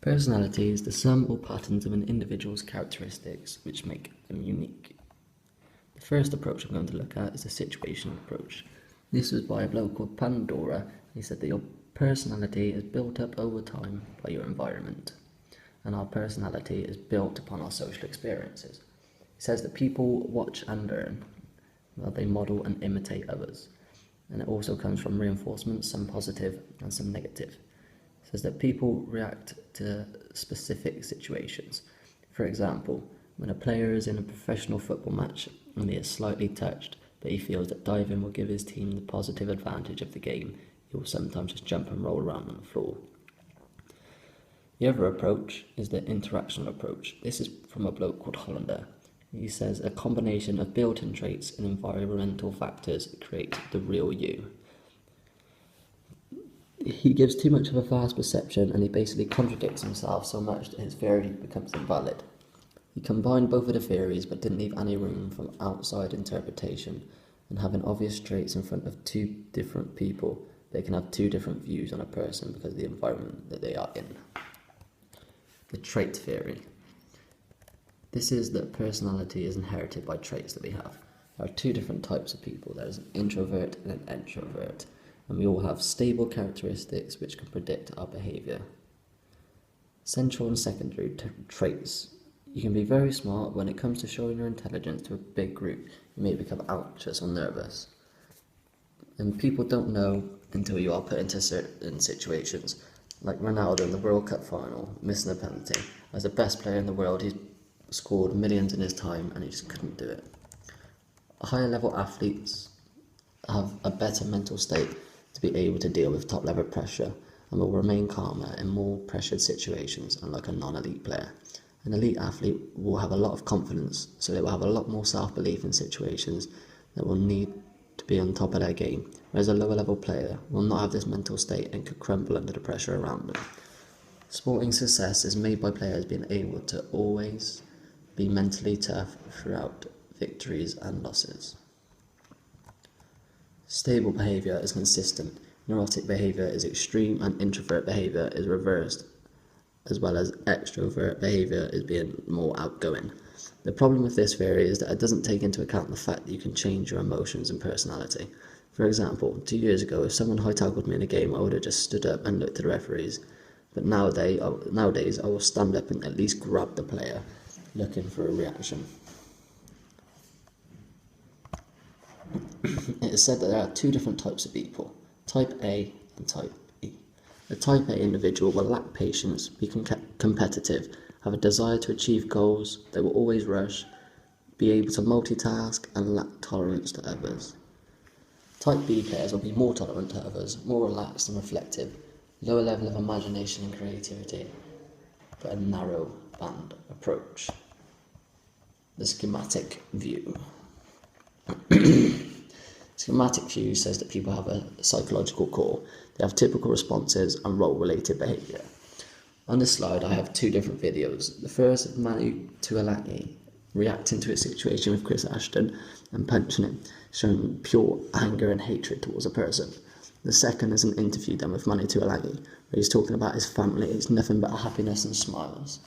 Personality is the sum or patterns of an individual's characteristics which make them unique. The first approach I'm going to look at is the situational approach. This was by a bloke called Pandora. He said that your personality is built up over time by your environment, and our personality is built upon our social experiences. He says that people watch and learn, while they model and imitate others, and it also comes from reinforcement, some positive and some negative. It says that people react to specific situations. For example, when a player is in a professional football match and he is slightly touched, but he feels that diving will give his team the positive advantage of the game, he will sometimes just jump and roll around on the floor. The other approach is the interactional approach. This is from a bloke called Hollander. He says a combination of built-in traits and environmental factors create the real you. He gives too much of a fast perception, and he basically contradicts himself so much that his theory becomes invalid. He combined both of the theories but didn't leave any room for outside interpretation, and having obvious traits in front of two different people, they can have two different views on a person because of the environment that they are in. The trait theory. This is that personality is inherited by traits that we have. There are two different types of people. There's an introvert and an extrovert, and we all have stable characteristics which can predict our behaviour. Central and secondary traits. You can be very smart. When it comes to showing your intelligence to a big group, you may become anxious or nervous. And people don't know until you are put into certain situations. Like Ronaldo in the World Cup final, missing a penalty. As the best player in the world, he's scored millions in his time and he just couldn't do it. Higher level athletes have a better mental state to be able to deal with top level pressure and will remain calmer in more pressured situations, unlike a non-elite player. An elite athlete will have a lot of confidence, so they will have a lot more self-belief in situations that will need to be on top of their game, whereas a lower level player will not have this mental state and could crumble under the pressure around them. Sporting success is made by players being able to always be mentally tough throughout victories and losses. Stable behaviour is consistent, neurotic behaviour is extreme, and introvert behaviour is reversed, as well as extrovert behaviour is being more outgoing. The problem with this theory is that it doesn't take into account the fact that you can change your emotions and personality. For example, 2 years ago, if someone high-tackled me in a game, I would have just stood up and looked at the referees. But nowadays, I will stand up and at least grab the player, looking for a reaction. It is said that there are two different types of people, type A and type B. The type A individual will lack patience, be competitive, have a desire to achieve goals, they will always rush, be able to multitask, and lack tolerance to others. Type B players will be more tolerant to others, more relaxed and reflective, lower level of imagination and creativity, but a narrow band approach. The schematic view. Schematic view says that people have a psychological core. They have typical responses and role-related behaviour. On this slide, I have two different videos. The first is Manu Tuilagi reacting to a situation with Chris Ashton and punching him, showing pure anger and hatred towards a person. The second is an interview done with Manu Tuilagi, where he's talking about his family. It's nothing but happiness and smiles.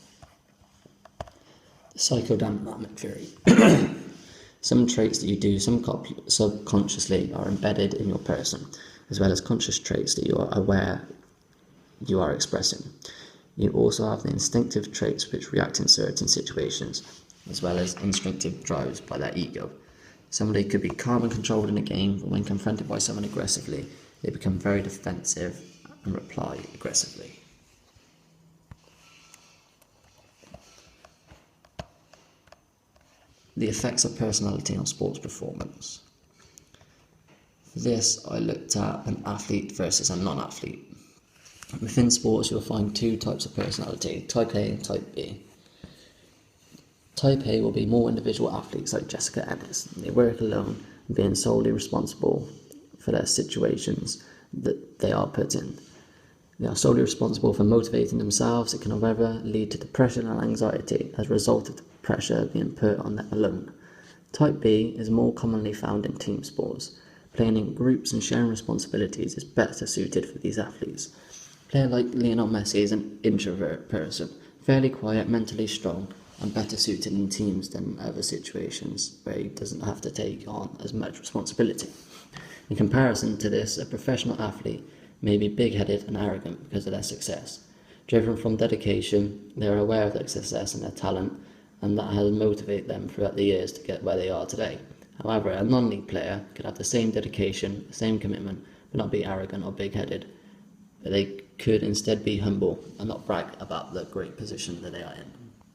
The psychodynamic theory. Some traits that you do subconsciously are embedded in your person, as well as conscious traits that you are aware you are expressing. You also have the instinctive traits which react in certain situations, as well as instinctive drives by their ego. Somebody could be calm and controlled in a game, but when confronted by someone aggressively, they become very defensive and reply aggressively. The effects of personality on sports performance. For this, I looked at an athlete versus a non-athlete. Within sports, you'll find two types of personality, type A and type B. Type A will be more individual athletes like Jessica Ennis. They work alone, being solely responsible for their situations that they are put in. They are solely responsible for motivating themselves. It can, however, lead to depression and anxiety as a result of the pressure being put on them alone. Type B is more commonly found in team sports. Playing in groups and sharing responsibilities is better suited for these athletes. A player like Lionel Messi is an introvert person, fairly quiet, mentally strong, and better suited in teams than other situations where he doesn't have to take on as much responsibility. In comparison to this, a professional athlete may be big-headed and arrogant because of their success. Driven from dedication, they are aware of their success and their talent, and that has motivated them throughout the years to get where they are today. However, a non-league player could have the same dedication, the same commitment, but not be arrogant or big-headed. But they could instead be humble and not brag about the great position that they are in.